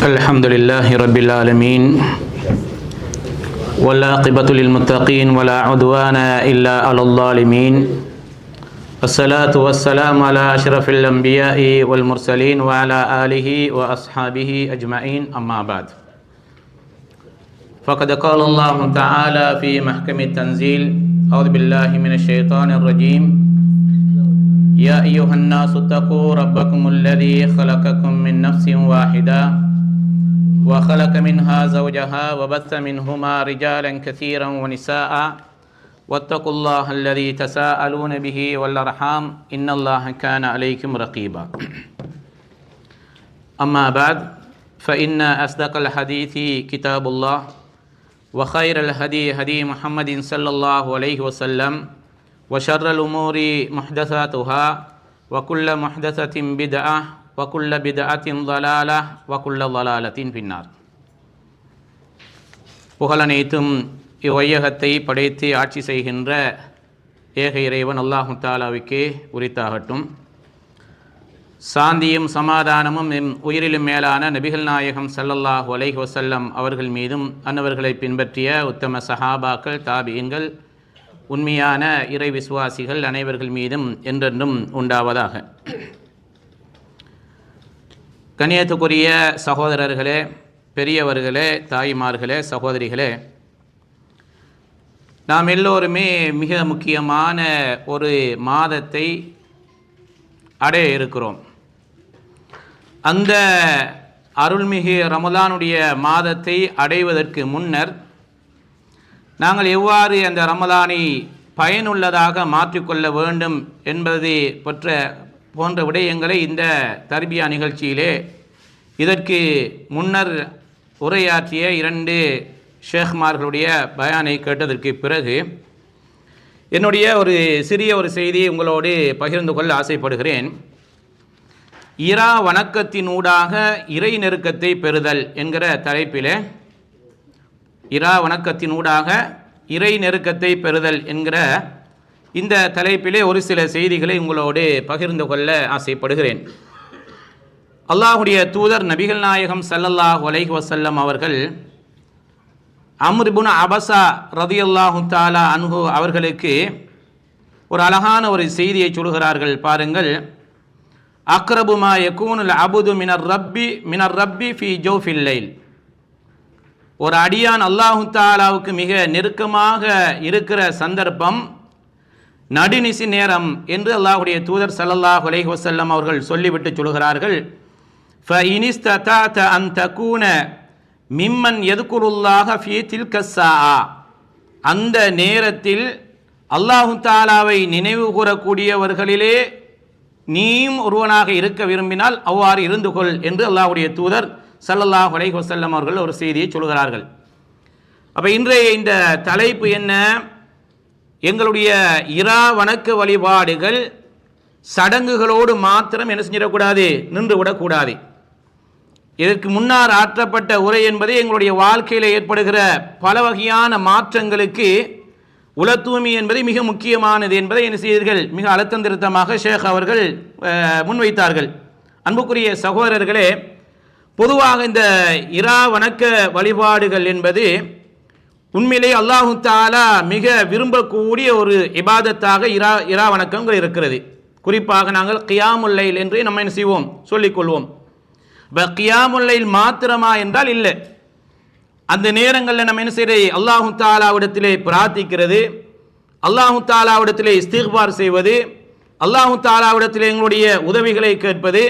الحمد لله رب العالمين والعاقبة للمتقين ولا عدوان إلا على الظالمين الصلاة والسلام على أشرف الأنبياء والمرسلين وعلى آله وأصحابه أجمعين أما بعد فقد قال الله تعالى في محكم التنزيل أعوذ بالله من الشيطان الرجيم يا أيها الناس اتقوا ربكم الذي خلقكم من نفس واحدة وخلق منها زوجها وبث منهما رجالا كثيرا ونساء واتقوا الله الذي تساءلون به والأرحام إن الله كان عليكم رقيبا أما بعد فإن أصدق الحديث كتاب الله وخير الهدي هدي محمد صلى الله عليه وسلم وشر الأمور محدثاتها وكل محدثة بدعة وكل بدعة ضلالة وكل ضلالة في النار. புகழனைத்தும் இவ்வையகத்தை படைத்து ஆட்சி செய்கின்ற ஏக இறைவன் அல்லாஹு தாலாவுக்கே உரித்தாகட்டும். சாந்தியும் சமாதானமும் உயிரிலும் மேலான நபிகள் நாயகம் ஸல்லல்லாஹு அலைஹி வஸல்லம் அவர்கள் மீதும் அன்னவர்களை பின்பற்றிய உத்தம சஹாபாக்கள் தாபியீன்கள் உண்மையான இறை விசுவாசிகள் அனைவர்கள் மீதும் என்றென்றும் உண்டாவதாக. கண்ணியத்துக்குரிய சகோதரர்களே, பெரியவர்களே, தாய்மார்களே, சகோதரிகளே, நாம் எல்லோருமே மிக முக்கியமான ஒரு மாதத்தை அடைய இருக்கிறோம். அந்த அருள்மிகு ரமலானுடைய மாதத்தை அடைவதற்கு முன்னர் நாங்கள் எவ்வாறு அந்த ரமலானை பயனுள்ளதாக மாற்றிக்கொள்ள வேண்டும் என்பது போன்ற விடயங்களை இந்த தர்பியா நிகழ்ச்சியிலே இதற்கு முன்னர் உரையாற்றிய 2 ஷேக்மார்களுடைய பயானை கேட்டதற்கு பிறகு என்னுடைய ஒரு சிறிய செய்தியை உங்களோடு பகிர்ந்து கொள்ள ஆசைப்படுகிறேன். இரா வணக்கத்தினூடாக இறை நெருக்கத்தை பெறுதல் என்கிற தலைப்பில் இரா வணக்கத்தினூடாக இறை நெருக்கத்தை பெறுதல் என்கிற இந்த தலைப்பிலே ஒரு சில செய்திகளை உங்களோடு பகிர்ந்து கொள்ள ஆசைப்படுகிறேன். அல்லாஹுடைய தூதர் நபிகள் நாயகம் ஸல்லல்லாஹு அலைஹி வஸல்லம் அவர்கள் அம்ர் இப்னு அபஸா ரலியல்லாஹு தஆலா அன்ஹு அவர்களுக்கு ஒரு அழகான ஒரு செய்தியை சொல்கிறார்கள். பாருங்கள். அக்ரபு மா யகூனுல் அப்து மினர் ரப்பி ஃபீ ஜௌஃபில் லைல். ஒரு அடியான் அல்லாஹு தஆலாவுக்கு மிக நெருக்கமாக இருக்கிற சந்தர்ப்பம் நடுநிசி நேரம் என்று அல்லாஹுடைய தூதர் ஸல்லல்லாஹு அலைஹி வஸல்லம் அவர்கள் சொல்லிவிட்டு சொல்கிறார்கள். ஃபஇனிஸ்ததஅத அன் தகூன மிம்மன் யذ்குருல்லாஹ ஃபீ தில்க ஸாஆ. அந்த நேரத்தில் அல்லாஹு தஆலாவை நினைவு கூறக்கூடியவர்களிலே நீயும் ஒருவனாக இருக்க விரும்பினால் அவ்வாறு இருந்து கொள் என்று அல்லாஹுடைய தூதர் ஸல்லல்லாஹு அலைஹி வஸல்லம் அவர்கள் ஒரு செய்தியை சொல்கிறார்கள். அப்போ இன்றைய இந்த தலைப்பு என்ன? எங்களுடைய இரா வணக்க வழிபாடுகள் சடங்குகளோடு மாத்திரம் என்ன செஞ்சிடக்கூடாது, நின்று விடக்கூடாது. இதற்கு முன்னால் ஆற்றப்பட்ட உரை என்பது எங்களுடைய வாழ்க்கையில் ஏற்படுகிற பல வகையான மாற்றங்களுக்கு உல தூய்மை என்பது மிக முக்கியமானது என்பதை என்ன செய்தீர்கள், மிக அழுத்தம் திருத்தமாக ஷேக் அவர்கள் முன்வைத்தார்கள். அன்புக்குரிய சகோதரர்களே, பொதுவாக இந்த இரா வணக்க வழிபாடுகள் என்பது உண்மையிலே அல்லாஹு தஆலா மிக விரும்பக்கூடிய ஒரு இபாதத்தாக இரா வணக்கங்கள் இருக்கிறது. குறிப்பாக நாங்கள் கியாமுல் லைல் என்று நம்ம என்ன செய்வோம், சொல்லிக்கொள்வோம். இப்போ கியாமுல் லைல் மாத்திரமா என்றால் இல்லை. அந்த நேரங்களில் நம்ம என்ன செய்யறது, அல்லாஹு தஆலாவிடத்திலே பிரார்த்திக்கிறது, அல்லாஹு தஆலாவிடத்திலே இஸ்திக்பார் செய்வது, அல்லாஹு தஆலாவிடத்திலே எங்களுடைய உதவிகளை கேட்பது,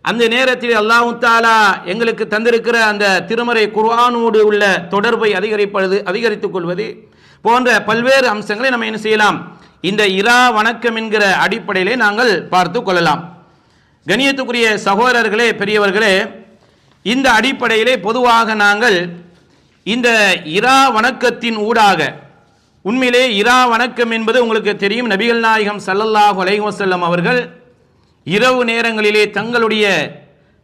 அந்த நேரத்தில் அல்லாஹு தஆலா எங்களுக்கு தந்திருக்கிற அந்த திருமறை குர்ஆனோடு உள்ள தொடர்பை அதிகரித்துக் கொள்வது போன்ற பல்வேறு அம்சங்களை நம்ம என்ன செய்யலாம், இந்த இரா வணக்கம் என்கிற அடிப்படையிலே நாங்கள் பார்த்து கொள்ளலாம். கண்ணியத்துக்குரிய சகோதரர்களே, பெரியவர்களே, இந்த அடிப்படையிலே பொதுவாக நாங்கள் இந்த இரா வணக்கத்தின் ஊடாக, உண்மையிலே இரா வணக்கம் என்பது உங்களுக்கு தெரியும், நபிகள் நாயகம் ஸல்லல்லாஹு அலைஹி வஸல்லம் அவர்கள் இரவு நேரங்களிலே தங்களுடைய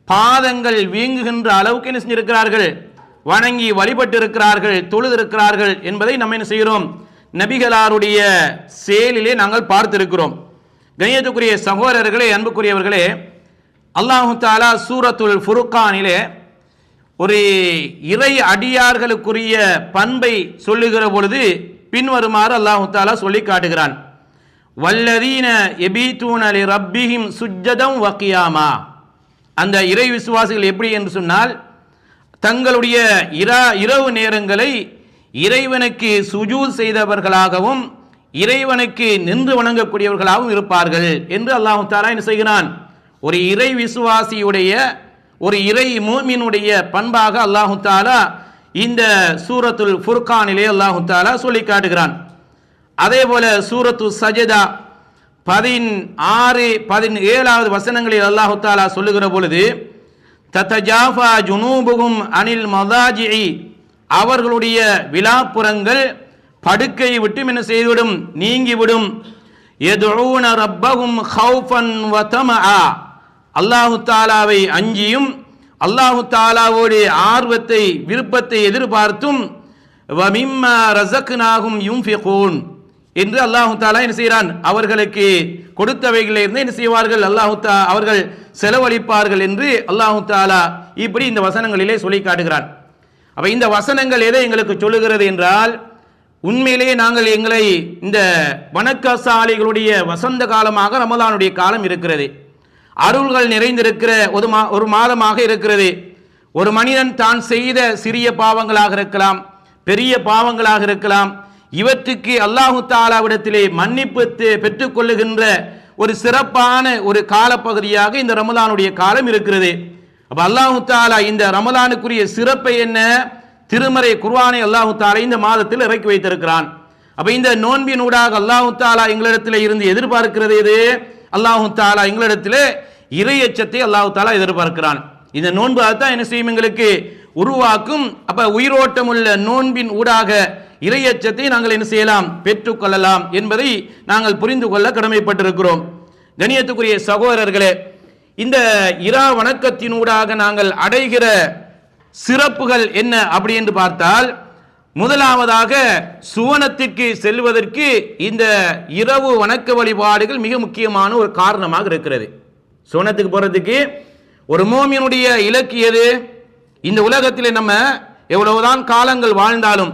பாதங்கள் வீங்குகின்ற அளவுக்கு என்ன செஞ்சிருக்கிறார்கள், வணங்கி வழிபட்டு இருக்கிறார்கள், தொழுதிருக்கிறார்கள் என்பதை நம்ம என்ன செய்கிறோம், நபிகளாருடைய செயலிலே நாங்கள் பார்த்திருக்கிறோம். கண்ணியத்துக்குரிய சகோதரர்களே, அன்புக்குரியவர்களே, அல்லாஹு தஆலா சூரத்துல் ஃபுர்கானிலே ஒரு இறை அடியார்களுக்குரிய பண்பை சொல்லுகிற பொழுது பின்வருமாறு அல்லாஹு தஆலா சொல்லி காட்டுகிறான். வல்லதீன யபீதூன லிரப்பிஹிம் சுஜ்ஜதம் வ கியாமா. அந்த இறை விசுவாசிகள் எப்படி என்று சொன்னால், தங்களுடைய இரவு நேரங்களை இறைவனுக்கு சுஜூத் செய்தவர்களாகவும் இறைவனுக்கு நின்று வணங்கக்கூடியவர்களாகவும் இருப்பார்கள் என்று அல்லாஹு தஆலா என்ன செய்கிறான்? ஒரு இறை விசுவாசியுடைய, ஒரு இறை மூமினுடைய பண்பாக அல்லாஹு தஆலா இந்த சூரத்துல் ஃபுர்கானிலே அல்லாஹு தஆலா சொல்லி காட்டுகிறான். அதே போல சூரத்து சஜதா 16, 17 வசனங்களில் அல்லாஹு தஆலா சொல்லுகிற பொழுது, ததஜாஃபா ஜுனூபுஹும் அனில் மதாஜிஇ, அவர்களுடைய விலாப்புறங்கள் படுக்கையை விட்டு என்ன செய்துவிடும், நீங்கிவிடும். யதுஊன ரப்பஹும் ஹௌஃபன் வ தமஆ, அல்லாஹு தஆலாவை அஞ்சியும் அல்லாஹு தஆலாவோடு ஆர்வத்தை விருப்பத்தை எதிர்பார்த்தும், வ மிம்மா ரஸக்னாஹும் யுன்ஃபிகூன் என்று அல்லாஹு தஆலா என்ன செய்கிறான், அவர்களுக்கு கொடுத்தவைகளில் இருந்து என்ன செய்வார்கள், அவர்கள் செலவழிப்பார்கள் என்று அல்லாஹு தஆலா இப்படி இந்த வசனங்களிலே சொல்லி காட்டுகிறான். அப்ப இந்த வசனங்கள் எதை எங்களுக்கு சொல்லுகிறது என்றால், உண்மையிலேயே நாங்கள் எங்களை இந்த வணக்கசாலிகளுடைய வசந்த காலமாக ரமலானுடைய காலம் இருக்கிறது. அருள்கள் நிறைந்திருக்கிற ஒரு மாதமாக இருக்கிறது. ஒரு மனிதன் தான் செய்த சிறிய பாவங்களாக இருக்கலாம், பெரிய பாவங்களாக இருக்கலாம், இவற்றுக்கு அல்லாஹு தஆலாவிடத்திலே மன்னிப்பு பெற்றுக்கொள்ளுகின்ற ஒரு சிறப்பான ஒரு காலப்பகுதியாக இந்த ரமலானுடைய காலம் இருக்கிறது. அப்ப அல்லாஹு தஆலா இந்த ரமலானுக்குரிய சிறப்பை என்ன, திருமறை குர்ஆனை அல்லாஹு தஆலா இந்த மாதத்தில் இறக்கி வைத்திருக்கிறான். அப்ப இந்த நோன்பினூடாக அல்லாஹு தஆலா எங்களிடத்தில் இருந்து எதிர்பார்க்கிறது எது, அல்லாஹு தஆலா எங்களிடத்தில் இறையச்சத்தை அல்லாஹு தஆலா எதிர்பார்க்கிறான். இந்த நோன்பு அதான் என்ன செய்யும், எங்களுக்கு உருவாக்கும். அப்ப உயிரோட்டம் உள்ள நோன்பின் ஊடாக இறையச்சத்தை நாங்கள் என்ன செய்யலாம், பெற்றுக்கொள்ளலாம் என்பதை நாங்கள் புரிந்து கொள்ள கடமைப்பட்டிருக்கிறோம். கண்ணியத்துக்குரிய சகோதரர்களே, இந்த இரா வணக்கத்தினூடாக நாங்கள் அடைகிற சிறப்புகள் என்ன அப்படி என்று பார்த்தால், முதலாவதாக சுவனத்திற்கு செல்வதற்கு இந்த இரவு வணக்க வழிபாடுகள் மிக முக்கியமான ஒரு காரணமாக இருக்கிறது. சுவனத்துக்கு போறதுக்கு ஒரு மோமினுடைய இலக்கு எது? இந்த உலகத்தில் நம்ம எவ்வளவுதான் காலங்கள் வாழ்ந்தாலும்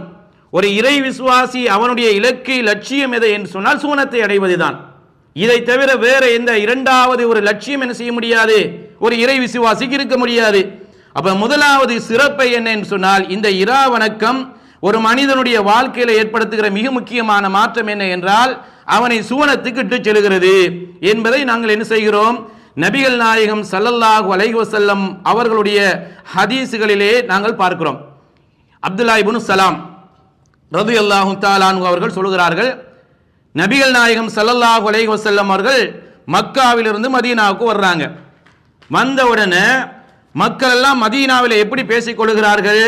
ஒரு இறை விசுவாசி அவனுடைய இலக்கு லட்சியம் எது என்று சொன்னால் சுவனத்தை அடைவதுதான். இதை தவிர வேற எந்த இரண்டாவது ஒரு லட்சியம் என்ன செய்ய முடியாது, ஒரு இறை விசுவாசிக்கு இருக்க முடியாது. அப்ப முதலாவது சிறப்பை என்ன என்று சொன்னால், இந்த இரா வணக்கம் ஒரு மனிதனுடைய வாழ்க்கையில ஏற்படுத்துகிற மிக முக்கியமான மாற்றம் என்ன என்றால், அவனை சுவனத்துக்கு இட்டு செல்கிறது என்பதை நாங்கள் என்ன செய்கிறோம், நபிகள் நாயகம் ஸல்லல்லாஹு அலைஹி வஸல்லம் அவர்களுடைய ஹதீஸுகளிலே நாங்கள் பார்க்கிறோம். அப்துல்லா இப்னு சலாம் ரலியல்லாஹு தஆலா அன்ஹு அவர்கள் சொல்கிறார்கள், நபிகள் நாயகம் ஸல்லல்லாஹு அலைஹி வஸல்லம் அவர்கள் மக்காவிலிருந்து மதீனாவுக்கு வர்றாங்க. வந்த உடனே மக்கள் எல்லாம் மதீனாவில் எப்படி பேசிக் கொள்கிறார்கள்,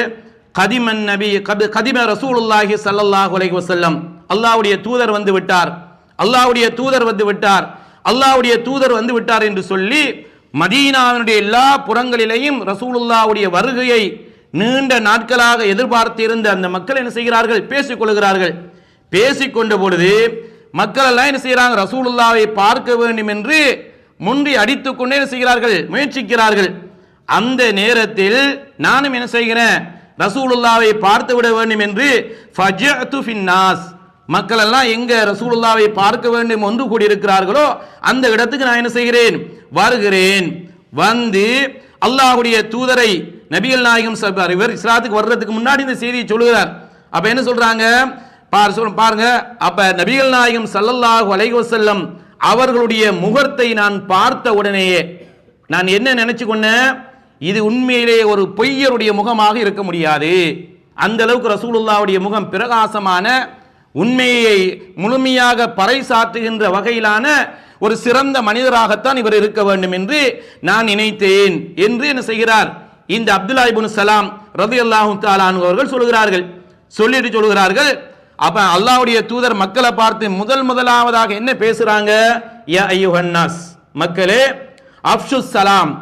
கதிமன் நபி கதிம ரசூலுல்லாஹி ஸல்லல்லாஹு அலைஹி வஸல்லம், அல்லாஹ்வுடைய தூதர் வந்து விட்டார், அல்லாஹ்வுடைய தூதர் வந்து விட்டார், அல்லாஹ்வுடைய தூதர் வந்து விட்டார் என்று சொல்லி மதீனாவினுடைய எல்லா புறங்களிலேயும் ரசூலுல்லாஹ்வுடைய வருகையை நீண்ட நாட்களாக எதிர்பார்த்திருந்த அந்த மக்கள் என்ன செய்கிறார்கள், பேசிக் கொள்கிறார்கள். பேசிக்கொண்ட பொழுது மக்கள் எல்லாம் என்ன செய்கிறாங்க, ரசூலுல்லாஹ்வை பார்க்க வேண்டும் என்று முண்டி அடித்துக்கொண்டே என்ன செய்கிறார்கள், முயற்சிக்கிறார்கள். அந்த நேரத்தில் நானும் என்ன செய்கிறேன், ரசூலுல்லாஹ்வை பார்த்து விட வேண்டும் என்று ஃபஜஅது ஃபின்னாஸ், மக்கள் எல்லாம் எங்க ரசூலுல்லாஹ்வை பார்க்க வேண்டும் ஒன்று கூடியிருக்கிறார்களோ அந்த இடத்துக்கு நான் என்ன செய்கிறேன், வருகிறேன். வந்து அல்லாஹ்வுடைய தூதரை நபிகள் நாயகம் இவர் இஸ்லாத்துக்கு வர்றதுக்கு முன்னாடி இந்த செய்தியை சொல்லுகிறார். அப்ப என்ன சொல்றாங்க பாருங்க, அப்ப நபிகள் நாயகம் ஸல்லல்லாஹு அலைஹி வஸல்லம் அவர்களுடைய முகத்தை நான் பார்த்த உடனேயே நான் என்ன நினைச்சு கொண்டேன், இது உண்மையிலே ஒரு பொய்யருடைய முகமாக இருக்க முடியாது. அந்த அளவுக்கு ரசூலுல்லாஹ்வுடைய முகம் பிரகாசமான, உண்மையை முழுமையாக பறைசாற்றுகின்ற வகையிலான ஒரு சிறந்த மனிதராகத்தான் இவர் இருக்க வேண்டும் என்று நான் நினைத்தேன் என்று என்ன செய்கிறார், இந்த அப்துல்லா இப்னு சலாம் ரலியல்லாஹு தஆலா அன்ஹு அவர்கள் சொல்கிறார்கள். சொல்லிட்டு சொல்கிறார்கள், அப்ப அல்லாஹ்வுடைய தூதர் மக்களை பார்த்து முதலாவதாக என்ன பேசுறாங்க, யா அய்யுஹன்னாஸ், மக்களே, அஃஷு சலாம்,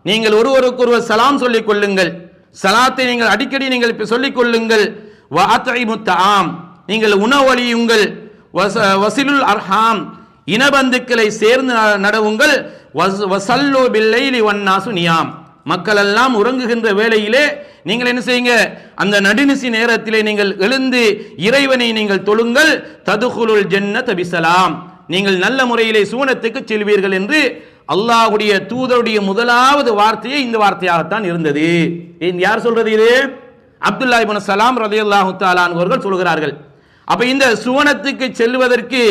நீங்கள் ஒருவருக்கொருவர் சலாம் சொல்லிக் கொள்ளுங்கள், சலாத்தை நீங்கள் அடிக்கடி நீங்கள் சொல்லிக் கொள்ளுங்கள், வ அத்இமுத் தஆம், நீங்கள் உணவளியுங்கள், வஸிலுல் அர்ஹாம், இனபந்துக்களை சேர்ந்து நடவுங்கள், வஸல்லு பில்லைலி வன்னாசு நியாம், மக்கள் எல்லாம் உறங்குகின்ற வேளையிலே நீங்கள் என்ன செய்யுங்க, அந்த நடுநிசி நேரத்திலே நீங்கள் எழுந்து இறைவனை நீங்கள் தொழுங்கள். ததுகுலுல் ஜன்னத பிஸலாம், நீங்கள் நல்ல முறையிலே சுவனத்துக்கு செல்வீர்கள் என்று அல்லாஹ்வுடைய தூதருடைய முதலாவது வார்த்தையே இந்த வார்த்தையாகத்தான் இருந்தது. யார் சொல்றது? இது அப்துல்லா இப்னு சலாம் ரலியல்லாஹு தஆலா அவர்கள் சொல்கிறார்கள். அப்ப இந்த சுவனத்துக்கு செல்வதற்கு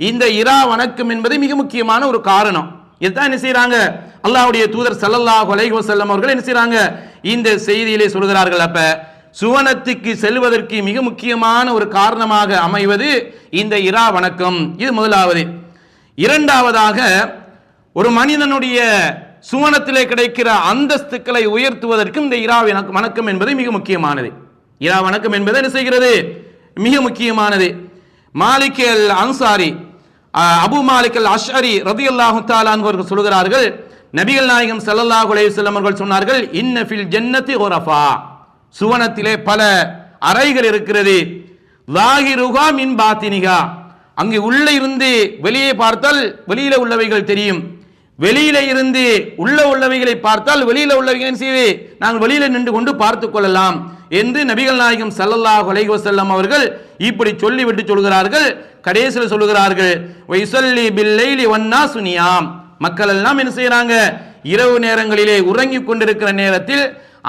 இந்த இரா வணக்கம் என்பது மிக முக்கியமான ஒரு காரணம். இதுதான் என்ன செய்யறாங்க, அல்லாஹ்வுடைய தூதர் ஸல்லல்லாஹு அலைஹி வஸல்லம் அவர்கள் என்ன செய்யறாங்க, இந்த செய்தியிலே சொல்கிறார்கள். அப்ப சுவனத்துக்கு செல்வதற்கு மிக முக்கியமான ஒரு காரணமாக அமைவது இந்த இரா வணக்கம். இது முதலாவது. இரண்டாவதாக, ஒரு மனிதனுடைய சுவனத்திலே கிடைக்கிற அந்தஸ்துக்களை உயர்த்துவதற்கும் இந்த இரா வணக்கம் என்பது மிக முக்கியமானது. இரா வணக்கம் என்பது என்ன செய்கிறது, மிக முக்கியமானது. மாலிக் அல் அன்சாரி, அபு மாலிக் அல் அஷ்அரி ரலியல்லாஹு தஆலா அவர்கள் சொல்கிறார்கள், நபிகள் நாயகம் ஸல்லல்லாஹு அலைஹி வஸல்லம் அவர்கள் சொன்னார்கள், இன்ன ஃபில் ஜன்னதி குரஃபா, சுவனத்திலே பல அறைகள் இருக்கிறது. லாஹிருஹா மின் பாத்தினிஹா, அங்கே உள்ளே இருந்து வெளியே பார்த்தால் வெளியில உள்ளவைகள் தெரியும், வெளியில இருந்து உள்ளவைகளை பார்த்தால் வெளியில உள்ளவைகள் செய்வே நாங்கள் வெளியில நின்று கொண்டு பார்த்து கொள்ளலாம் என்று நபிகள் நாயகம் ஸல்லல்லாஹு அலைஹி வஸல்லம் அவர்கள் இப்படி சொல்லிவிட்டு சொல்கிறார்கள். கடைசியில் சொல்கிறார்கள், வைஸல்லி பில்லைலி வன்னாசு நியாம், மக்கள் எல்லாம் என்ன செய்யறாங்க, இரவு நேரங்களிலே உறங்கிக் கொண்டிருக்கிற நேரத்தில்,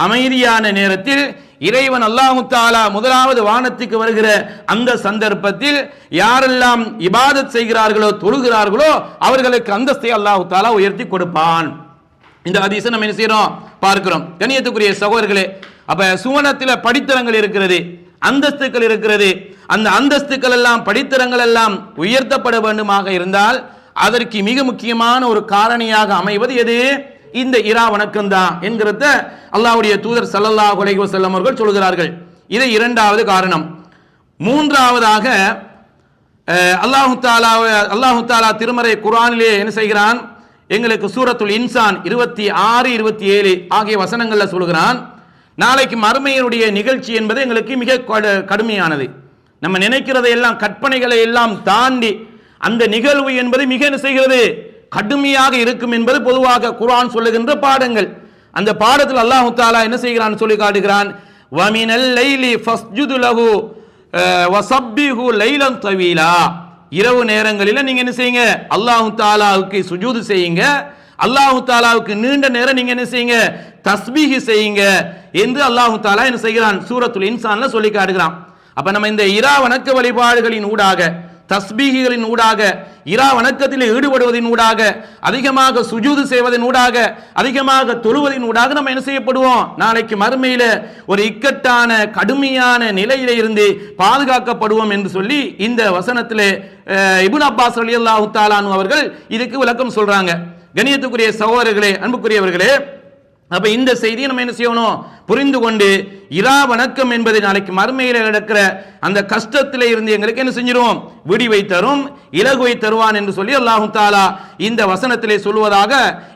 அமைதியான நேரத்தில் இறைவன் அல்லாஹு தஆலா முதலாவது வானத்துக்கு வருகிற அந்த சந்தர்ப்பத்தில் யாரெல்லாம் இபாதத் செய்கிறார்களோ, தொழுகிறார்களோ, அவர்களுக்கு அந்தஸ்தை அல்லாஹு தஆலா உயர்த்தி கொடுப்பான். இந்த ஹதீஸை நம்ம என்ன செய்யறோம், பார்க்கிறோம். கண்ணியத்துக்குரிய சகோதரர்களே, அப்ப சுவனத்தில் படித்தரங்கள் இருக்கிறது, அந்தஸ்துக்கள் இருக்கிறது. அந்த அந்தஸ்துக்கள் எல்லாம், படித்தரங்கள் எல்லாம் உயர்த்தப்பட வேண்டுமாக இருந்தால் அதற்கு மிக முக்கியமான ஒரு காரணியாக அமைவது எது, இந்த இரா வணக்கம் தான் என்கிறத அல்லாஹ்வுடைய தூதர் ஸல்லல்லாஹு அலைஹி வஸல்லம் அவர்கள் சொல்கிறார்கள். இது இரண்டாவது காரணம். மூன்றாவதாக, அல்லாஹு தஆலா திருமறை குர்ஆனிலே என்ன செய்கிறான், எங்களுக்கு சூரத்துல் இன்சான் 26, 27 ஆகிய வசனங்கள்ல சொல்கிறான், நாளைக்கு மறுமையினுடைய நிகழ்ச்சி என்பது எங்களுக்கு மிக கடுமையானது. நம்ம நினைக்கிறதை எல்லாம், கற்பனைகளை எல்லாம் தாண்டி அந்த நிகழ்வு என்பது மிக என்ன செய்கிறது, கடுமையாக இருக்கும் என்பது பொதுவாக குர்ஆன் சொல்லுகின்ற பாடங்கள். அந்த பாடத்தில் அல்லாஹு தஆலா என்ன செய்கிறான் சொல்லி காட்டுகிறான், வமினல் லைலி ஃபஸ்ஜுது லஹு வஸப்பிஹு லைலன் தவீலா, இரவு நேரங்களில் நீங்க என்ன செய்யுங்க, அல்லாஹு தஆலாவுக்கு சுஜூது செய்யுங்க, அல்லாஹு தஆலாவுக்கு நீண்ட நேரம் நீங்க என்ன செய்யுங்க, தஸ்பீஹ் செய்யுங்க என்று அல்லாஹு தஆலா என்ன செய்கிறான், சூரத்துல் இன்சான்ல சொல்லி காட்டுகிறான். அப்ப நம்ம இந்த இரா வணக்க வழிபாடுகளின் ஊடாக, தஸ்பீஹிகளின் ஊடாக, இரா வணக்கத்தில் ஈடுபடுவதின் ஊடாக, அதிகமாக சுஜூது செய்வதன் ஊடாக, அதிகமாக தொழுவதின் ஊடாக நம்ம என்ன செய்யப்படுவோம், நாளைக்கு மறுமையில ஒரு இக்கட்டான கடுமையான நிலையில இருந்து பாதுகாக்கப்படுவோம் என்று சொல்லி இந்த வசனத்திலே இப்னு அப்பாஸ் ரலியல்லாஹு தஆலா அன்ஹு அவர்கள் இதுக்கு விளக்கம் சொல்றாங்க. கண்ணியத்துக்குரிய சகோதரர்களே, அன்புக்குரியவர்களே, அப்ப இந்த செய்தியை நம்ம என்ன செய்யணும், புரிந்து கொண்டு இரா வணக்கம் என்பது நாளைக்கு மறுமையில நடக்கிற அந்த கஷ்டத்திலே இருந்து எங்களுக்கு என்ன செஞ்சிரும், விடிவை தரும், இலகுவை தருவான் என்று சொல்லி அல்லாஹு தஆலா இந்த வசனத்திலே சொல்வதாக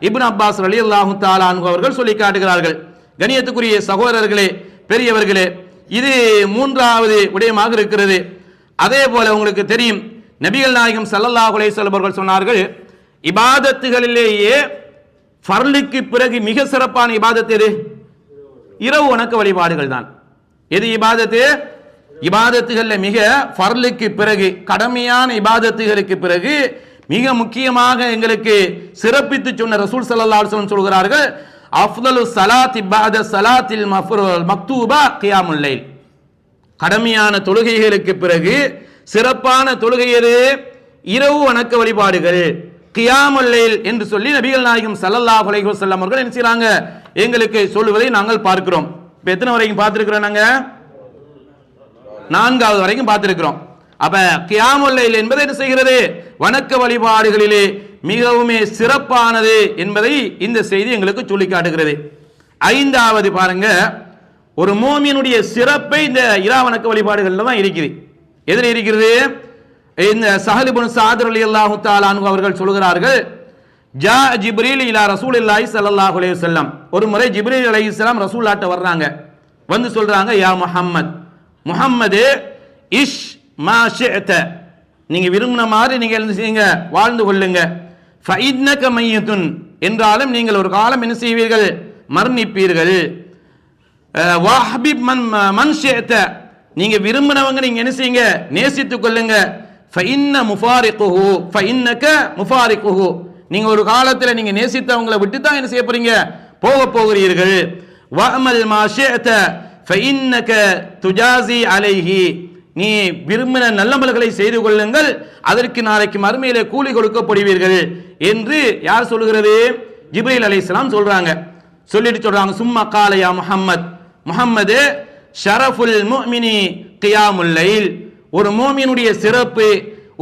இப்னு அப்பாஸ் ரலியல்லாஹு தஆலா அன்ஹு அவர்கள் சொல்லி காட்டுகிறார்கள். கண்ணியத்துக்குரிய சகோதரர்களே, பெரியவர்களே, இது மூன்றாவது விடயமாக இருக்கிறது. அதே போல உங்களுக்கு தெரியும், நபிகள் நாயகம் ஸல்லல்லாஹு அலைஹி வஸல்லம் அவர்கள் சொன்னார்கள், இபாதத்துகளிலேயே ஃபர்லுக்கு பிறகு மிக சிறப்பான இபாதத் எது, இரவு வணக்க வழிபாடுகள் தான். எது இபாதத்து, இபாதத்துகள்ல மிக ஃபர்லுக்கு பிறகு, கடமையான இபாதத்துகளுக்கு பிறகு மிக முக்கியமாக எங்களுக்கு சிறப்பித்து சொன்ன ரசூல் ஸல்லல்லாஹு அலைஹி வஸல்லம் சொல்கிறார்கள், அஃதலு ஸலாத்தி பஅத ஸலாத்தில் மக்தூபா கியாமுல் லைல், கடமையான தொழுகைகளுக்கு பிறகு சிறப்பான தொழுகை எது, இரவு வணக்க வழிபாடுகள், கியாமுல் லைல் என்று சொல்லி நபிகள் நாயகம் ஸல்லல்லாஹு அலைஹி வஸல்லம் அவர்கள் என்ன செய்றாங்க, எங்களுக்கு சொல்லுவதை நாங்கள் பார்க்கிறோம். இப்ப எத்தனை வரைக்கும் பார்த்திருக்கிறோம், நாங்க 4வது வரைக்கும் பார்த்திருக்கிறோம். அப்ப கியாமுல் லைல் என்பது என்ன செய்கிறது, வணக்க வழிபாடுகளிலே மிகவும் சிறப்பானது என்பதை இந்த செய்தி எங்களுக்கு சொல்லி காட்டுகிறது. 5வது பாருங்க, ஒரு மோமினுடைய சிறப்பை இந்த இரா வணக்க வழிபாடுகள்ல தான் இருக்குது. எதில் இருக்கிறது, இந்த ஸஹல் இப்னு ஸஅத் ரலியல்லாஹு தஆலா அன்ஹு அவர்கள் சொல்கிறார்கள், ஜா ஜிப்ரீல் இலா ரசூலில்லாஹி ஸல்லல்லாஹு அலைஹி வஸல்லம், ஒரு முறை ஜிப்ரீல் அலைஹிஸ்ஸலாம் ரசூலுல்லாஹ்ட்ட வர்றாங்க, வந்து சொல்றாங்க, யா முஹம்மத், முஹம்மதே, இஷ் மா ஷிஅத, நீங்க விரும்பின மாதிரி நீங்க என்ன செய்யுங்க, வாழ்ந்து கொள்ளுங்க, ஃபஇன்னக மையத்துன், என்றாலும் நீங்கள் ஒரு காலம் என்ன செய்வீர்கள், மரணிப்பீர்கள். வஹ்பிப் மன் ஷிஅத, நீங்க விரும்பினவங்க நீங்க என்ன செய்யுங்க, நேசித்துக் கொள்ளுங்க. ஃபஇன்ன முஃபாரிகுஹு ஃபஇன்னக முஃபாரிகுஹு, நீங்க ஒரு காலத்தில் நீங்க நேசித்தவங்களை விட்டு தான் என்ன செய்ய போறீங்க, போக போகிறீர்கள். வஅமல் மா ஷிஅத ஃபஇன்னக துஜாஸி அலைஹி, நீ விரும்பின நல்லமல்களை செய்து கொள்ளுங்கள், அதற்கு நாளைக்கு மறுமையிலே கூலி கொடுக்கப்படுவீர்கள் என்று யார் சொல்கிறது, ஜிப்ரீல் அலைஹிஸ்ஸலாம் சொல்றாங்க. சொல்லிட்டு சொல்றாங்க, சும்மா கால யா முஹம்மத், முஹம்மது ஷரஃபுல் முஃமினி கியாமுல் லைல், ஒரு மூமினுடைய சிறப்பு,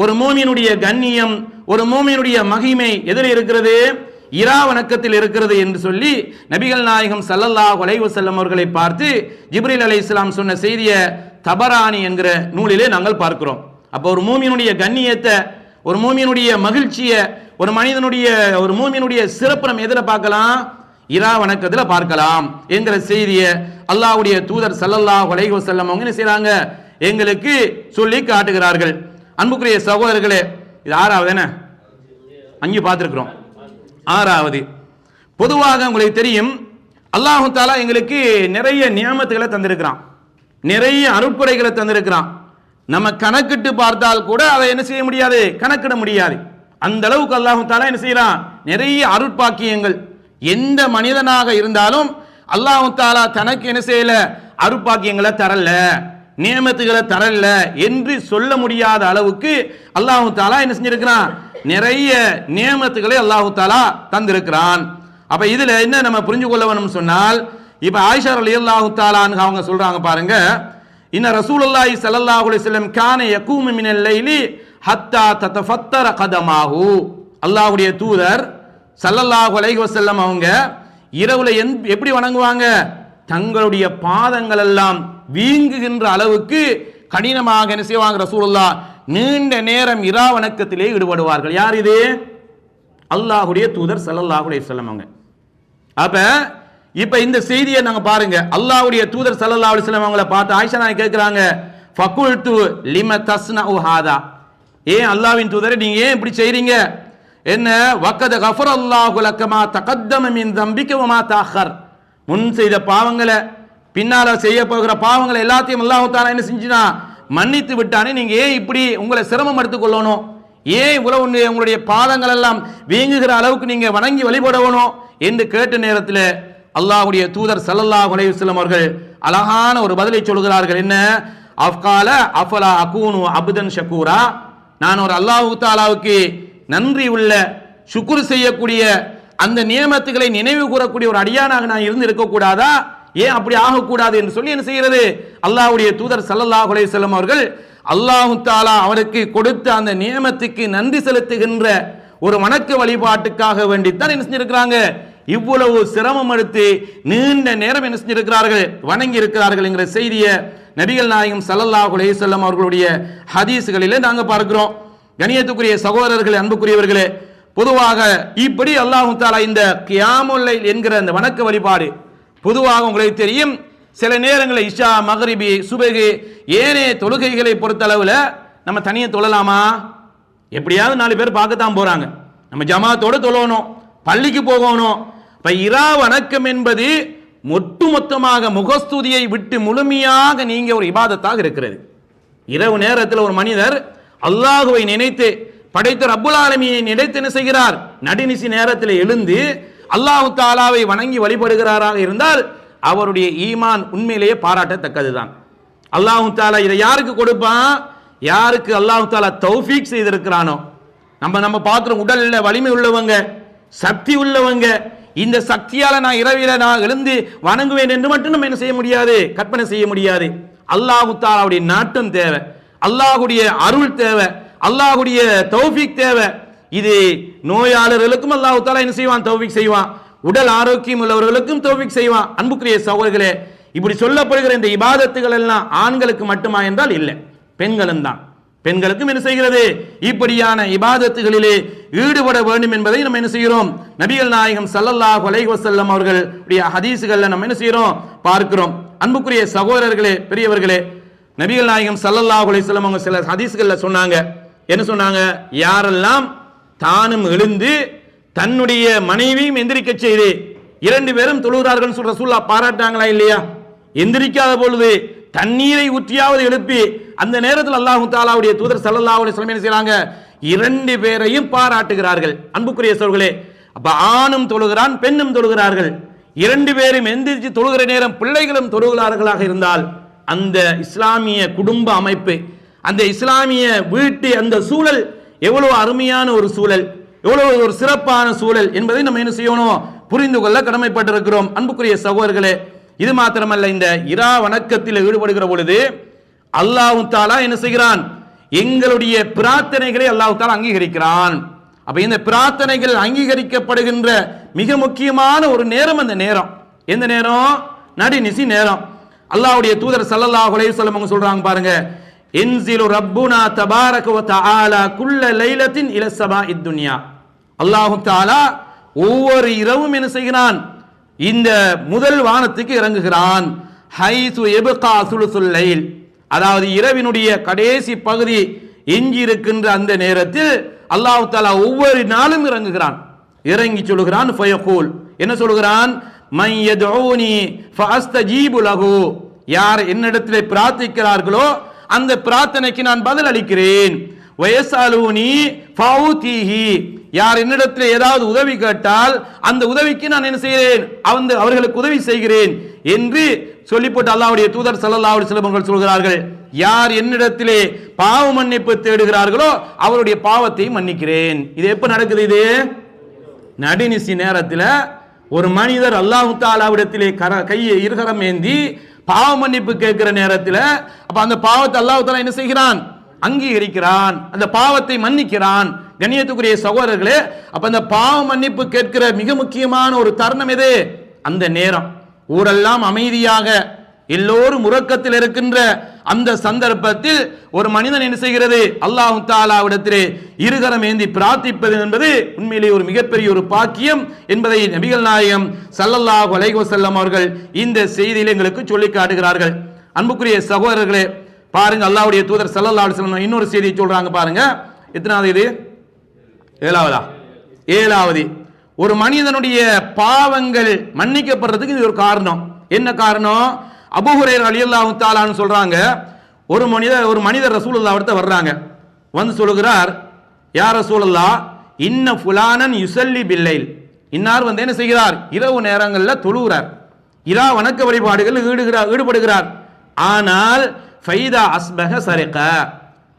ஒரு மூமினுடைய கண்ணியம், ஒரு மூமினுடைய மகிமை எதில் இருக்கிறது, இரா வணக்கத்தில் இருக்கிறது என்று சொல்லி நபிகள் நாயகம் ஸல்லல்லாஹு அலைஹி வஸல்லம் அவர்களை பார்த்து ஜிப்ரீல் அலைஹிஸ்ஸலாம் சொன்ன செய்தியை தபரானி என்கிற நூலிலே நாங்கள் பார்க்கிறோம். அப்போ ஒரு மூமினுடைய கண்ணியத்தை, ஒரு மூமினுடைய மகிழ்ச்சியை, ஒரு மனிதனுடைய ஒரு மூமினுடைய சிறப்பு நம்ம எதில் பார்க்கலாம், இரா வணக்கத்தில் பார்க்கலாம் என்கிற செய்தியை அல்லாஹ்வுடைய தூதர் ஸல்லல்லாஹு அலைஹி வஸல்லம் அவங்க என்ன செய்றாங்க, எங்களுக்கு சொல்லி காட்டுகிறார்கள். அன்புக்குரிய சகோதரர்களே, இது ஆறாவது, என்ன 5 பார்த்துருக்கிறோம், ஆறாவது. பொதுவாக உங்களுக்கு தெரியும், அல்லாஹு தாலா எங்களுக்கு நிறைய நியமத்துகளை தந்திருக்கிறான், நிறைய அருட்கொடைகளை தந்திருக்கிறான். நம்ம கணக்கிட்டு பார்த்தால் கூட அதை என்ன செய்ய முடியாது, கணக்கிட முடியாது. அந்த அளவுக்கு அல்லாஹு தாலா என்ன செய்யறான், நிறைய அருட்பாக்கியங்கள். எந்த மனிதனாக இருந்தாலும் அல்லாஹு தாலா தனக்கு என்ன செய்யல, அருட்பாக்கியங்களை தரல, நியமத்துகளை தரல என்று சொல்ல முடியாத அளவுக்கு அல்லாஹு தாலா என்ன செஞ்சிருக்கிறான், நிறைய நியமத்துகளை அல்லாஹு தாலா தந்திருக்கிறான். அப்ப இதுல என்ன நம்ம புரிஞ்சு கொள்ள வேணும் சொன்னால், இப்ப ஆயிஷா ரலியல்லாஹு தஆலா அன்ஹா அவங்க சொல்றாங்க பாருங்க, இன்ன ரசூலுல்லாஹி ஸல்லல்லாஹு அலைஹி வஸல்லம் கான யகூமு மினல் லைலி ஹத்தா ததஃபத்தர கதமாஹு, அல்லாஹ்வுடைய தூதர் ஸல்லல்லாஹு அலைஹி வஸல்லம் அவங்க இரவுல எப்படி வணங்குவாங்க, தங்களுடைய பாதங்கள் எல்லாம் வீங்குகின்ற அளவுக்கு கடினமாக என்ன செய்வாங்க ரசூலுல்லாஹ், நீண்ட நேரம் இரா வணக்கத்திலே ஈடுபடுவார்கள். யார் இது, அல்லாஹ்வுடைய தூதர் ஸல்லல்லாஹு அலைஹி வஸல்லம் அவங்க. அப்ப இப்ப இந்த செய்தியை நாங்க பாருங்க, அல்லாஹ்வுடைய தூதர் ஸல்லல்லாஹு அலைஹி வஸல்லம் அவங்கள பார்த்து ஆயிஷா நாயகி கேட்கிறாங்க, ஃபகுல்து லிம தஸ்னஉ ஹாதா, ஏன் அல்லாஹ்வின் தூதரே நீங்க ஏன் இப்படி செய்றீங்க, என்ன வக்கத கஃபரல்லாஹு லக்கமா தகத்தம மின் தம்பிக வமா தஅக்கர், முன் செய்த பாவங்களை பின்னால செய்ய போகிற பாவங்களை எல்லாத்தையும் அல்லாஹ் தஆலா என்ன செஞ்சினா மன்னித்து விட்டானே, நீங்க ஏன் இப்படி உங்களை சிரமம் எடுத்துக் கொள்ளணும், ஏன் இவ்வளவு உங்களுடைய பாதங்கள் எல்லாம் வீங்குகிற அளவுக்கு நீங்க வணங்கி வழிபடணும் என்று கேட்ட நேரத்தில் அல்லாஹ்வுடைய தூதர் ஸல்லல்லாஹு அலைஹி வஸல்லம் அவர்கள் அழகான ஒரு பதிலை சொல்கிறார்கள். என்ன, அஃகால அஃபலா அகூனு அப்தன் ஷக்கூரா, நான் ஒரு அல்லாஹ் தஆலாவுக்கு நன்றி உள்ள சுக்ர் செய்யக்கூடிய அந்த நியமத்துகளை நினைவு கூறக்கூடிய ஒரு அடியானாக நான் இருந்து இருக்கக்கூடாதா, ஏன் அப்படி ஆகக்கூடாது என்று சொல்லி என்ன செய்கிறது, அல்லாஹ்வுடைய தூதர் ஸல்லல்லாஹு அலைஹி வஸல்லம் அவர்கள் அல்லாஹ் தஆலா அவருக்கு கொடுத்த அந்த நியமத்துக்கு நன்றி செலுத்துகின்ற ஒரு வணக்க வழிபாட்டுக்காக வேண்டித்தான் என்ன செஞ்சிருக்கிறாங்க, இவ்வளவு சிரமம் எடுத்து நீண்ட நேரம் என்ன செஞ்சிருக்கிறார்கள், வணங்கி இருக்கிறார்கள் என்கிற செய்தியை நபிகள் நாயகம் ஸல்லல்லாஹு அலைஹி வஸல்லம் அவர்களுடைய ஹதீஸ்களிலே நாங்கள் பார்க்கிறோம். கணியத்துக்குரிய சகோதரர்களே, அன்புக்குரியவர்களே, பொதுவாக இப்படி அல்லாஹ் தஆலா இந்த கியாமுல் லைல் என்கிற அந்த வணக்க வழிபாடு பொதுவாக உங்களுக்கு தெரியும், சில நேரங்களில் இஷா மக்ரிபி சுபஹி ஏனைய தொழுகைகளை பொறுத்தளவில் நம்ம தனியாக தொழலாமா, எப்படியாவது 4 பேர் பார்க்கத்தான் போறாங்க, நம்ம ஜமாத்தோடு தொழணும், பள்ளிக்கு போகணும். இப்ப இரா வணக்கம் என்பது ஒட்டுமொத்தமாக முகஸ்துதியை விட்டு முழுமையாக நீங்க ஒரு இபாதத்தாக இருக்கிறது. இரவு நேரத்தில் ஒரு மனிதர் அல்லாஹுவை நினைத்து படைத்த ரப்புல் ஆலமீனை நினைத்து என்ன செய்கிறார், நடுநிசி நேரத்தில் எழுந்து அல்லாஹ் தஆலாவை வணங்கி வழிபடுகிறாராக இருந்தால் அவருடைய ஈமான் உண்மையிலேயே பாராட்டத்தக்கதுதான். அல்லாஹ் தஆலா இதை யாருக்கு கொடுப்பான், யாருக்கு அல்லாஹ் தஆலா தௌஃபீக் செய்திருக்கிறானோ. நம்ம பார்க்கிறோம், உடல்ல வலிமை உள்ளவங்க, சக்தி உள்ளவங்க, இந்த சக்தியால நான் இரவில நான் எழுந்து வணங்குவேன் என்று மட்டும் நம்ம என்ன செய்ய முடியாது, கற்பனை செய்ய முடியாது. அல்லாஹ் தஆலாவுடைய நாட்டம் தேவை, அல்லாஹ்வுடைய அருள் தேவை, அல்லாஹ்வுடைய தௌஃபீக் தேவை. இது நோயாளர்களுக்கும் அல்லாஹ் தஆலா என்ன செய்வான், தௌஃபீக் செய்வான், உடல் ஆரோக்கியம் உள்ளவர்களுக்கும் தௌஃபீக் செய்வான். அன்புக்குரிய சகோதரர்களே, இப்படி சொல்லப்படுகிற இந்த இபாதத்துகள் எல்லாம் ஆண்களுக்கு மட்டுமா என்றால் இல்லை, பெண்களும் தான். பெண்களுக்கும் என்ன செய்கிறது, இப்படியான இபாதத்துகளிலே ஈடுபட வேண்டும் என்பதை நம்ம என்ன செய்கிறோம், நபிகள் நாயகம் ஸல்லல்லாஹு அலைஹி வஸல்லம் அவர்களுடைய ஹதீஸ்கள்ல நம்ம என்ன செய்கிறோம், பார்க்கிறோம். அன்புக்குரிய சகோதரர்களே, பெரியவர்களே, நபிகள் நாயகம் ஸல்லல்லாஹு அலைஹி வஸல்லம் அவங்க சில ஹதீஸ்கள்ல சொன்னாங்க, என்ன சொன்னாங்க, யாரெல்லாம் தானும் எழுந்து தன்னுடைய மனைவியும் எந்திரிக்க செய்து 2 பேரும் தொழுகிறார்கள் சொல்ற ரசூலுல்லாஹ் பாராட்டாங்களா இல்லையா? எந்திரிக்காத பொழுது தண்ணீரை ஊற்றியாவது எழுப்பி அந்த நேரத்தில் அல்லாஹ் தஆலாவுடைய தூதர் ஸல்லல்லாஹு அலைஹி வஸல்லம் என்ன செய்றாங்க? 2 பேரையும் பாராட்டுகிறார்கள். அன்புக்குரிய சகோதரர்களே, அப்ப ஆணும் தொழுகிறான், பெண்ணும் தொழுகிறார்கள். 2 பேரும் எந்திரிச்சு தொழுகிற நேரம் பிள்ளைகளும் தொழுகிறார்களாக இருந்தால் அந்த இஸ்லாமிய குடும்ப அமைப்பு, அந்த இஸ்லாமிய வீட்டு அந்த சூழல் எவ்வளவு அருமையான ஒரு சூழல், எவ்வளவு ஒரு சிறப்பான சூழல் என்பதை நம்ம என்ன செய்யணும்? புரிந்து கொள்ள கடமைப்பட்டிருக்கிறோம். அன்புக்குரிய சகோதரர்களே, இது மாத்திரமல்ல, இந்த இரா வணக்கத்தில் ஈடுபடுகிற பொழுது அல்லாஹ் தஆலா என்ன செய்கிறான்? எங்களுடைய பிரார்த்தனைகளை அல்லாஹ் தஆலா அங்கீகரிக்கிறான். அப்ப இந்த பிரார்த்தனைகள் அங்கீகரிக்கப்படுகின்ற மிக முக்கியமான ஒரு நேரம் அந்த நேரம். எந்த நேரம்? நடுநிசி நேரம். அல்லாஹ்வுடைய தூதர் ஸல்லல்லாஹு அலைஹி வஸல்லம் அவங்க சொல்றாங்க பாருங்க, இன்ஸிலு ரப்புனா தபாரக வ தஆலா குல்ல லைலத்தின் இல ஸமாஇத் துன்யா. அல்லாஹ் தஆலா ஒவ்வொரு இரவும் என்ன செய்கிறான்? இந்த முதல் வானத்துக்கு இறங்குகிறான். ஹைசு யப்கா சுலுசுல் லைல், அதாவது இரவினுடைய கடைசி பகுதி எஞ்சி இருக்கின்ற அந்த நேரத்தில் அல்லாஹ் தஆலா ஒவ்வொரு நாளும் இறங்குகிறான். இறங்கி சொல்கிறான், ஃபயகூல், என்ன சொல்கிறான்? மை யதுஊனி ஃபஅஸ்தஜீபு லஹு, யார் என்னிடத்திலே பிரார்த்திக்கிறார்களோ அந்த பிரார்த்தனைக்கு நான் பதில் அளிக்கிறேன். வயஸஅலூனி ஃபௌதீஹி, யார் என்னிடத்தில் ஏதாவது உதவி கேட்டால் அந்த உதவிக்கு நான் என்ன செய்கிறேன்? அவர்களுக்கு உதவி செய்கிறேன் என்று சொல்லி போட்டு அல்லாஹ்வுடைய தூதர் ஸல்லல்லாஹு அலைஹி வஸல்லம் அவர்கள் சொல்கிறார்கள், யார் என்னிடத்திலே பாவ மன்னிப்பு தேடுகிறார்களோ அவருடைய பாவத்தை மன்னிக்கிறேன். இது எப்ப நடக்குது? இது நடுநிசி நேரத்தில் ஒரு மனிதர் அல்லாஹ் தஆலாவிடத்திலே கையை இருகரம் ஏந்தி பாவ மன்னிப்பு கேட்கிற நேரத்தில் அப்ப அந்த பாவத்தை அல்லாஹ் தஆலா என்ன செய்கிறான்? அங்கீகரிக்கிறான், அந்த பாவத்தை மன்னிக்கிறான். கண்ணியத்துக்குரிய சகோதரர்களே, அப்ப அந்த பாவ மன்னிப்பு கேட்கிற மிக முக்கியமான ஒரு தருணம் எது? அந்த நேரம். ஊரெல்லாம் அமைதியாக எல்லோரும் உறக்கத்தில் இருக்கின்ற அந்த சந்தர்ப்பத்தில் ஒரு மனிதன் என்ன செய்கிறது? அல்லாஹ் தஆலாவிடத்திலே இருகரம் ஏந்தி பிரார்த்திப்பது என்பது உண்மையிலேயே ஒரு மிகப்பெரிய ஒரு பாக்கியம் என்பதை நபிகள் நாயகம் ஸல்லல்லாஹு அலைஹி வஸல்லம் அவர்கள் இந்த செய்தியில் எங்களுக்கு சொல்லி காட்டுகிறார்கள். அன்புக்குரிய சகோதரர்களே, பாருங்க, அல்லாஹ்வுடைய தூதர் ஸல்லல்லாஹு அலைஹி வஸல்லம் இன்னொரு செய்தியை சொல்றாங்க பாருங்க. எத்தனாவது இது? 7வது. ஒரு மனிதனுடைய பாவங்கள் மன்னிக்கப்படுறதுக்கு இது ஒரு காரணம். என்ன காரணம்? அபூ ஹுரைரா ரலியல்லாஹு தஆலா சொல்றாங்க, ஒரு மனிதர் ரசூலுல்லாஹ் கிட்ட வர்றாங்க. வந்து சொல்லுகிறார், யா ரசூலுல்லாஹ், இன்ன ஃபுலானன் யுஸல்லி பில்லைல், இன்னார் வந்து என்ன செய்கிறார்? இரவு நேரங்களில் தொழுகிறார், இரா வணக்க வழிபாடுகள் ஈடுபடுகிறார். ஆனால் ஃபைதா அஸ்பஹ சரிக,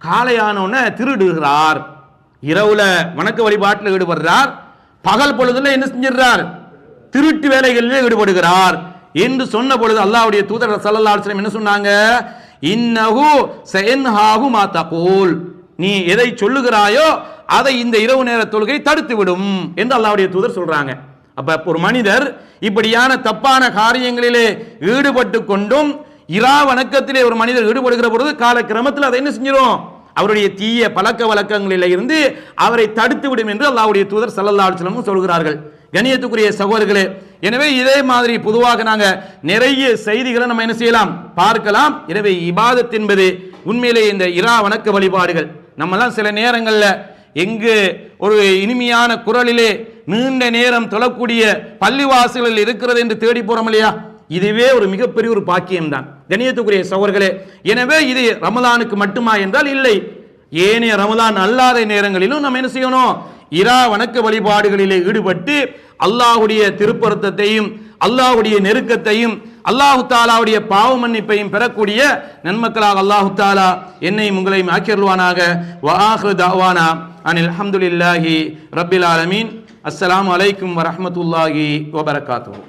காலையானோன திருடுகிறார். இரவுல வணக்க வழிபாட்டில் ஈடுபடுறார், பகல் பொழுதுல என்ன செஞ்சிடறார்? திருட்டு வேலைகளில் ஈடுபடுகிறார் என்று சொன்ன பொழுது அல்லாஹ்வுடைய தூதர் ஸல்லல்லாஹு அலைஹி வஸல்லம் என்ன சொன்னாங்க? இன்னஹு சயன்ஹாஹு மா தகூல், நீ எதை சொல்லுகிறாயோ அதை இந்த இரவு நேர தொழுகை தடுத்து விடும் என்று அல்லாஹ்வுடைய தூதர் சொல்றாங்க. அப்ப ஒரு மனிதர் இப்படியான தப்பான காரியங்களிலே ஈடுபட்டு கொண்டும் இரா வணக்கத்திலே ஒரு மனிதர் ஈடுபடுகிற பொழுது காலக்கிரமத்தில் அதை என்ன செஞ்சிடும்? அவருடைய தீய பழக்க வழக்கங்களில் இருந்து அவரை தடுத்து விடும் என்று அல்லாஹ்வுடைய தூதர் ஸல்லல்லாஹு அலைஹி வஸல்லம் சொல்கிறார்கள். கண்ணியத்துக்குரிய சகோதரர்களே, எனவே இதே மாதிரி பொதுவாக நாங்க நிறைய செய்திகளை நம்ம என்ன செய்யலாம்? பார்க்கலாம். எனவே இபாதத் என்பது உண்மையிலே இந்த இரா வணக்க வழிபாடுகள் நம்மெல்லாம் சில நேரங்களில் எங்கு ஒரு இனிமையான குரலிலே நீண்ட நேரம் தொழக்கூடிய பள்ளிவாசல்கள் இருக்கிறது என்று தேடி போறோம் இல்லையா? இதுவே ஒரு மிகப்பெரிய ஒரு பாக்கியம்தான் கண்ணியத்துக்குரிய சகோதரர்களே. எனவே இது ரமலானுக்கு மட்டுமா என்றால் இல்லை, ஏனைய ரமலான் அல்லாத நேரங்களிலும் நம்ம என்ன செய்யணும்? இரா வணக்க வழிபாடுகளிலே ஈடுபட்டு அல்லாஹ்வுடைய திருப்பொருத்தத்தையும் அல்லாஹ்வுடைய நெருக்கத்தையும் அல்லாஹ் தஆலாவுடைய பாவ மன்னிப்பையும் பெறக்கூடிய நன்மக்களாக அல்லாஹ் தஆலா என்னையும் உங்களையும் ஆக்கியருள்வானாக. வ ஆகிரு தஅவானா அனில் ஹம்துலில்லாஹி ரப்பில் ஆலமீன். அஸ்ஸலாமு அலைக்கும் வரஹ்மத்துல்லாஹி வபரகாத்துஹு.